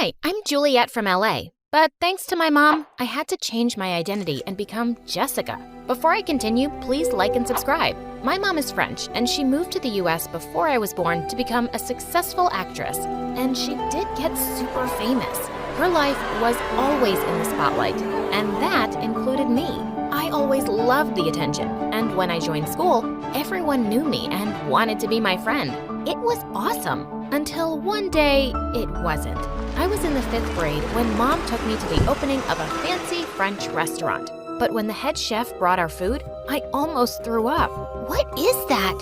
Hi, I'm Juliet from LA. But thanks to my mom, I had to change my identity and become Jessica. Before I continue, please like and subscribe. My mom is French, and she moved to the US before I was born to become a successful actress. And she did get super famous. Her life was always in the spotlight, and that included me. I always loved the attention, and when I joined school, everyone knew me and wanted to be my friend. It was awesome, until one day, it wasn't. I was in the 5th grade when Mom took me to the opening of a fancy French restaurant. But when the head chef brought our food, I almost threw up. What is that?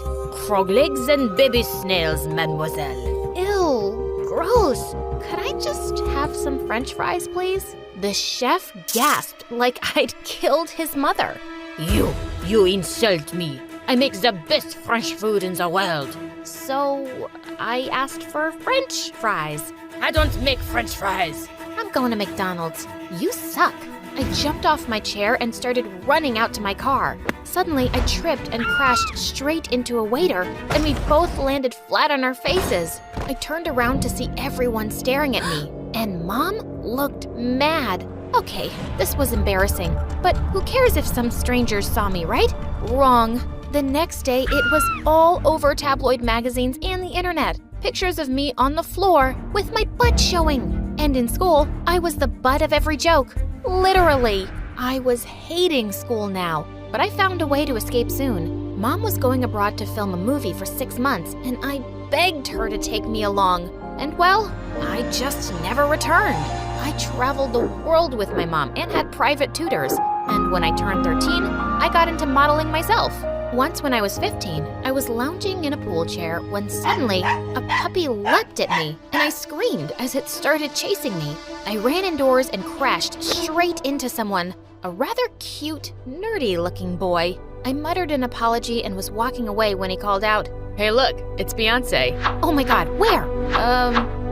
Frog legs and baby snails, mademoiselle. Ew, gross. Could I just have some French fries, please? The chef gasped like I'd killed his mother. You insult me. I make the best French food in the world. So, I asked for French fries. I don't make French fries. I'm going to McDonald's. You suck. I jumped off my chair and started running out to my car. Suddenly, I tripped and crashed straight into a waiter, and we both landed flat on our faces. I turned around to see everyone staring at me, and Mom looked mad. Okay, this was embarrassing, but who cares if some strangers saw me, right? Wrong. The next day, it was all over tabloid magazines and the internet. Pictures of me on the floor with my butt showing. And in school, I was the butt of every joke. Literally. I was hating school now, but I found a way to escape soon. Mom was going abroad to film a movie for 6 months, and I begged her to take me along. And well, I just never returned. I traveled the world with my mom and had private tutors. And when I turned 13, I got into modeling myself. Once when I was 15, I was lounging in a pool chair when suddenly a puppy leapt at me and I screamed as it started chasing me. I ran indoors and crashed straight into someone, a rather cute, nerdy-looking boy. I muttered an apology and was walking away when he called out, "Hey look, it's Beyonce." "Oh my God, where?"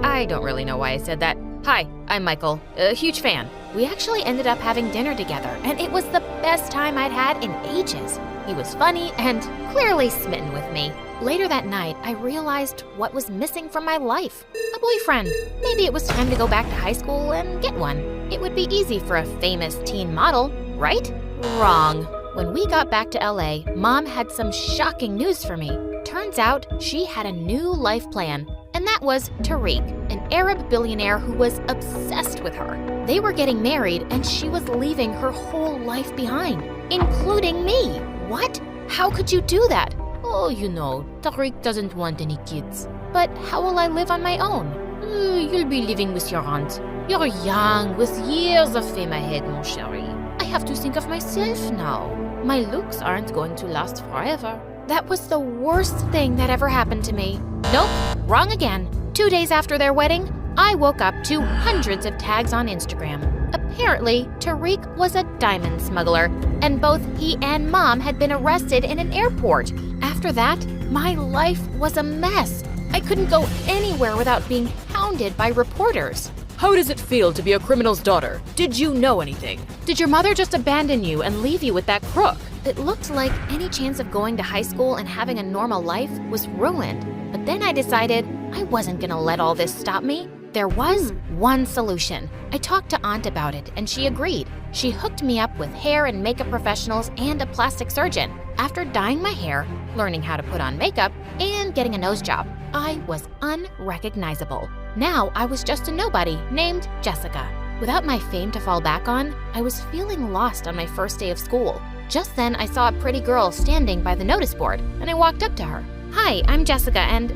I don't really know why I said that. Hi, I'm Michael, a huge fan. We actually ended up having dinner together, and it was the best time I'd had in ages. He was funny and clearly smitten with me. Later that night, I realized what was missing from my life. A boyfriend. Maybe it was time to go back to high school and get one. It would be easy for a famous teen model, right? Wrong. When we got back to LA, Mom had some shocking news for me. Turns out she had a new life plan, and that was Tariq, an Arab billionaire who was obsessed with her. They were getting married, and she was leaving her whole life behind, including me. What? How could you do that? Oh, you know, Tariq doesn't want any kids. But how will I live on my own? You'll be living with your aunt. You're young, with years of fame ahead, mon chéri. I have to think of myself now. My looks aren't going to last forever. That was the worst thing that ever happened to me. Nope, wrong again. 2 days after their wedding, I woke up to hundreds of tags on Instagram. Apparently, Tariq was a diamond smuggler, and both he and Mom had been arrested in an airport. After that, my life was a mess. I couldn't go anywhere without being hounded by reporters. How does it feel to be a criminal's daughter? Did you know anything? Did your mother just abandon you and leave you with that crook? It looked like any chance of going to high school and having a normal life was ruined. But then I decided I wasn't gonna let all this stop me. There was one solution. I talked to Aunt about it, and she agreed. She hooked me up with hair and makeup professionals and a plastic surgeon. After dyeing my hair, learning how to put on makeup, and getting a nose job, I was unrecognizable. Now I was just a nobody named Jessica. Without my fame to fall back on, I was feeling lost on my first day of school. Just then, I saw a pretty girl standing by the notice board, and I walked up to her. "Hi, I'm Jessica, and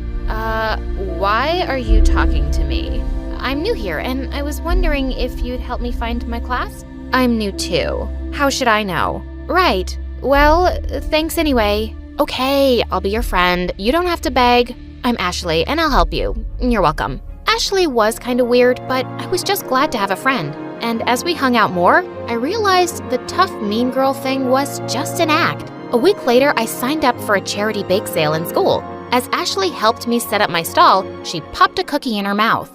why are you talking to me? I'm new here, and I was wondering if you'd help me find my class?" "I'm new too. How should I know?" "Right. Well, thanks anyway." "Okay, I'll be your friend. You don't have to beg. I'm Ashley, and I'll help you. You're welcome." Ashley was kind of weird, but I was just glad to have a friend. And as we hung out more, I realized the tough mean girl thing was just an act. A week later, I signed up for a charity bake sale in school. As Ashley helped me set up my stall, she popped a cookie in her mouth.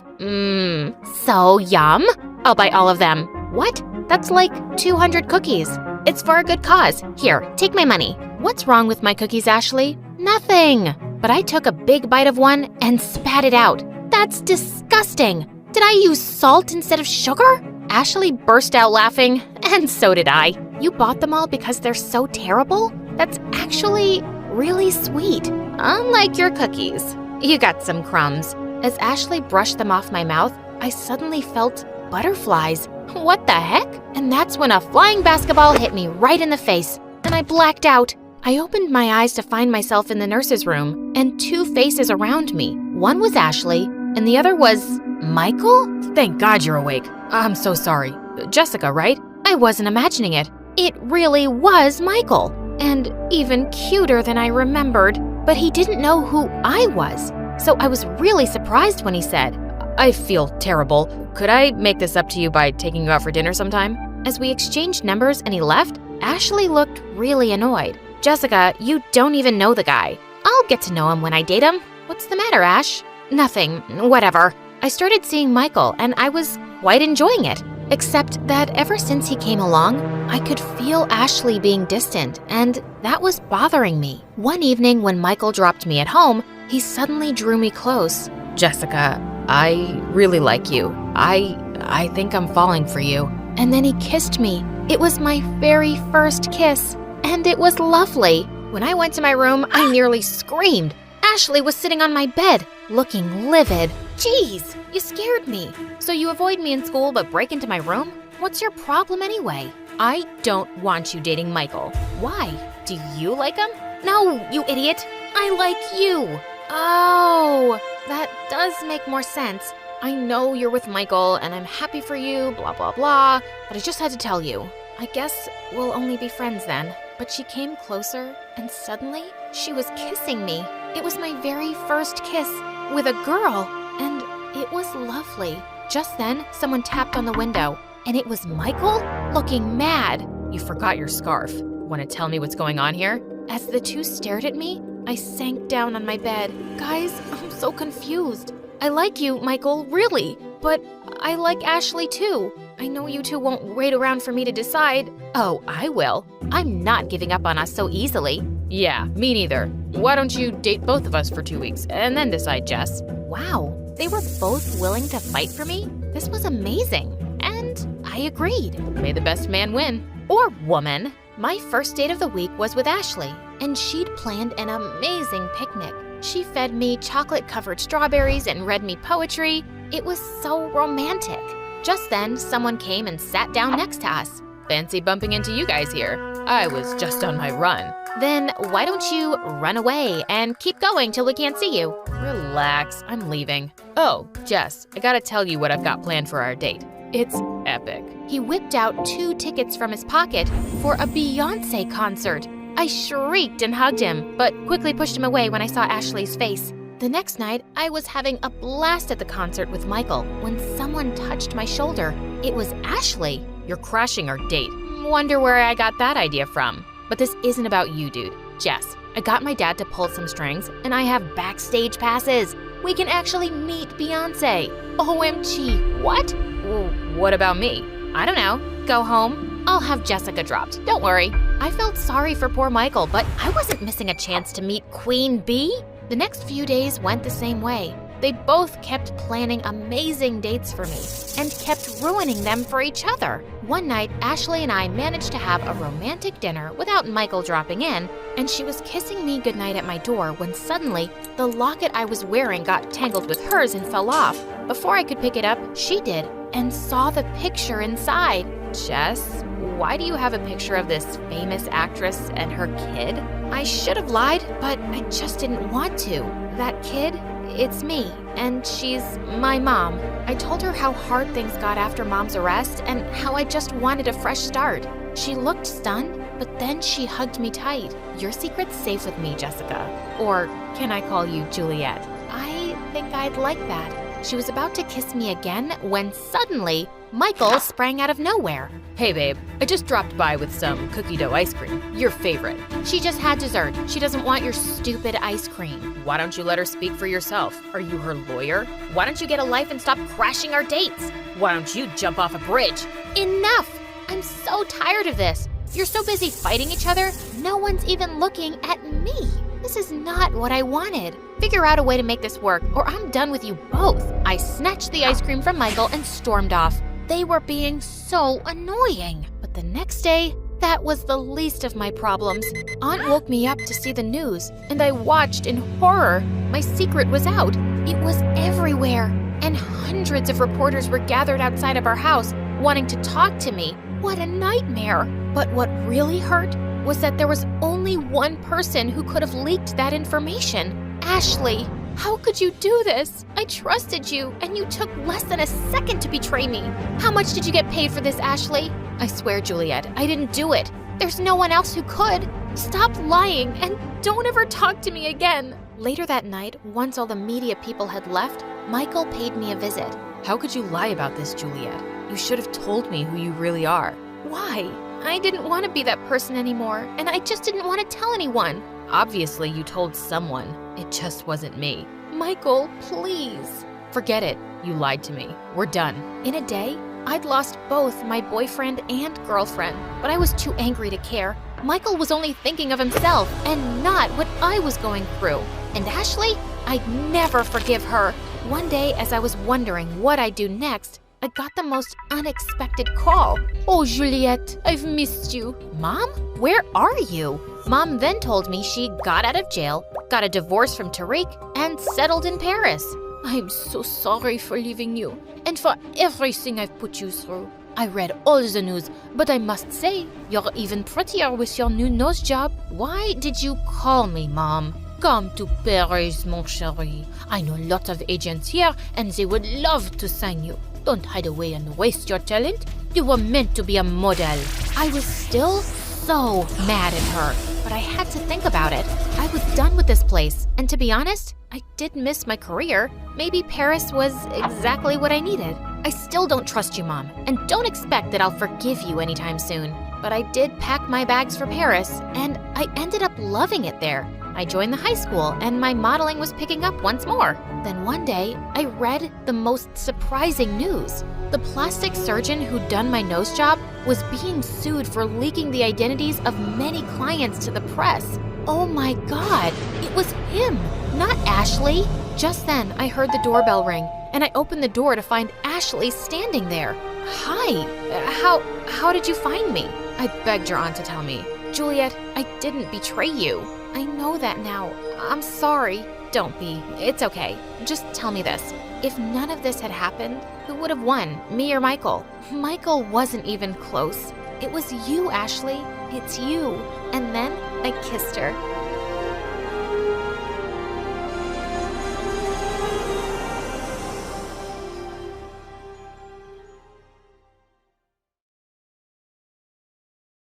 So yum. I'll buy all of them. What? That's like 200 cookies. It's for a good cause. Here, take my money. What's wrong with my cookies, Ashley? Nothing. But I took a big bite of one and spat it out. That's disgusting. Did I use salt instead of sugar? Ashley burst out laughing, and so did I. You bought them all because they're so terrible? That's actually really sweet. Unlike your cookies. You got some crumbs. As Ashley brushed them off my mouth, I suddenly felt butterflies. What the heck? And that's when a flying basketball hit me right in the face, and I blacked out. I opened my eyes to find myself in the nurse's room, and two faces around me. One was Ashley, and the other was Michael? Thank God you're awake. I'm so sorry. Jessica, right? I wasn't imagining it. It really was Michael, and even cuter than I remembered. But he didn't know who I was, so I was really surprised when he said, I feel terrible. Could I make this up to you by taking you out for dinner sometime? As we exchanged numbers and he left, Ashley looked really annoyed. Jessica, you don't even know the guy. I'll get to know him when I date him. What's the matter, Ash? Nothing. Whatever. I started seeing Michael, and I was quite enjoying it. Except that ever since he came along, I could feel Ashley being distant, and that was bothering me. One evening when Michael dropped me at home, he suddenly drew me close. Jessica, I really like you. I think I'm falling for you. And then he kissed me. It was my very first kiss, and it was lovely. When I went to my room, I nearly screamed. Ashley was sitting on my bed, looking livid. Jeez, you scared me. So you avoid me in school but break into my room? What's your problem anyway? I don't want you dating Michael. Why? Do you like him? No, you idiot. I like you. Oh, that does make more sense. I know you're with Michael and I'm happy for you, blah, blah, blah, but I just had to tell you. I guess we'll only be friends then. But she came closer and suddenly she was kissing me. It was my very first kiss with a girl, and it was lovely. Just then, someone tapped on the window, and it was Michael, looking mad. You forgot your scarf. Want to tell me what's going on here? As the two stared at me, I sank down on my bed. Guys, I'm so confused. I like you, Michael, really, but I like Ashley too. I know you two won't wait around for me to decide. Oh, I will. I'm not giving up on us so easily. Yeah, me neither. Why don't you date both of us for 2 weeks and then decide, Jess? Wow, they were both willing to fight for me? This was amazing, and I agreed. May the best man win. Or woman. My first date of the week was with Ashley, and she'd planned an amazing picnic. She fed me chocolate-covered strawberries and read me poetry. It was so romantic. Just then, someone came and sat down next to us. Fancy bumping into you guys here. I was just on my run. Then why don't you run away and keep going till we can't see you? Relax, I'm leaving. Oh, Jess, I gotta tell you what I've got planned for our date. It's epic. He whipped out 2 tickets from his pocket for a Beyoncé concert. I shrieked and hugged him, but quickly pushed him away when I saw Ashley's face. The next night, I was having a blast at the concert with Michael when someone touched my shoulder. It was Ashley. You're crashing our date. Wonder where I got that idea from. But this isn't about you, dude. Jess, I got my dad to pull some strings, and I have backstage passes. We can actually meet Beyoncé. OMG, what? Well, what about me? I don't know. Go home. I'll have Jessica dropped. Don't worry. I felt sorry for poor Michael, but I wasn't missing a chance to meet Queen Bee. The next few days went the same way. They both kept planning amazing dates for me and kept ruining them for each other. One night, Ashley and I managed to have a romantic dinner without Michael dropping in, and she was kissing me goodnight at my door when suddenly the locket I was wearing got tangled with hers and fell off. Before I could pick it up, she did and saw the picture inside. Jess, why do you have a picture of this famous actress and her kid? I should have lied, but I just didn't want to. That kid, it's me, and she's my mom. I told her how hard things got after Mom's arrest and how I just wanted a fresh start. She looked stunned, but then she hugged me tight. Your secret's safe with me, Jessica. Or can I call you Juliet? I think I'd like that. She was about to kiss me again when suddenly Michael sprang out of nowhere. Hey babe, I just dropped by with some cookie dough ice cream. Your favorite. She just had dessert. She doesn't want your stupid ice cream. Why don't you let her speak for yourself? Are you her lawyer? Why don't you get a life and stop crashing our dates? Why don't you jump off a bridge? Enough! I'm so tired of this. You're so busy fighting each other, no one's even looking at me. This is not what I wanted. Figure out a way to make this work, or I'm done with you both. I snatched the ice cream from Michael and stormed off. They were being so annoying. But the next day, that was the least of my problems. Aunt woke me up to see the news, and I watched in horror. My secret was out. It was everywhere, and hundreds of reporters were gathered outside of our house, wanting to talk to me. What a nightmare! But what really hurt was that there was only one person who could have leaked that information. Ashley, how could you do this? I trusted you, and you took less than a second to betray me. How much did you get paid for this, Ashley? I swear, Juliet, I didn't do it. There's no one else who could. Stop lying, and don't ever talk to me again. Later that night, once all the media people had left, Michael paid me a visit. How could you lie about this, Juliet? You should have told me who you really are. Why? I didn't want to be that person anymore, and I just didn't want to tell anyone. Obviously, you told someone. It just wasn't me. Michael, please. Forget it. You lied to me. We're done. In a day, I'd lost both my boyfriend and girlfriend, but I was too angry to care. Michael was only thinking of himself and not what I was going through. And Ashley, I'd never forgive her. One day, as I was wondering what I'd do next, I got the most unexpected call. Oh, Juliette, I've missed you. Mom, where are you? Mom then told me she got out of jail, got a divorce from Tariq, and settled in Paris. I'm so sorry for leaving you and for everything I've put you through. I read all the news, but I must say, you're even prettier with your new nose job. Why did you call me, Mom? Come to Paris, mon chéri. I know lots of agents here, and they would love to sign you. Don't hide away and waste your talent. You were meant to be a model. I was still so mad at her, but I had to think about it. I was done with this place, and to be honest, I did miss my career. Maybe Paris was exactly what I needed. I still don't trust you, Mom, and don't expect that I'll forgive you anytime soon. But I did pack my bags for Paris, and I ended up loving it there. I joined the high school, and my modeling was picking up once more. Then one day, I read the most surprising news. The plastic surgeon who'd done my nose job was being sued for leaking the identities of many clients to the press. Oh my God, it was him, not Ashley. Just then, I heard the doorbell ring, and I opened the door to find Ashley standing there. Hi, how did you find me? I begged your aunt to tell me. Juliet, I didn't betray you. I know that now. I'm sorry. Don't be. It's okay. Just tell me this. If none of this had happened, who would have won, me or Michael? Michael wasn't even close. It was you, Ashley. It's you. And then I kissed her.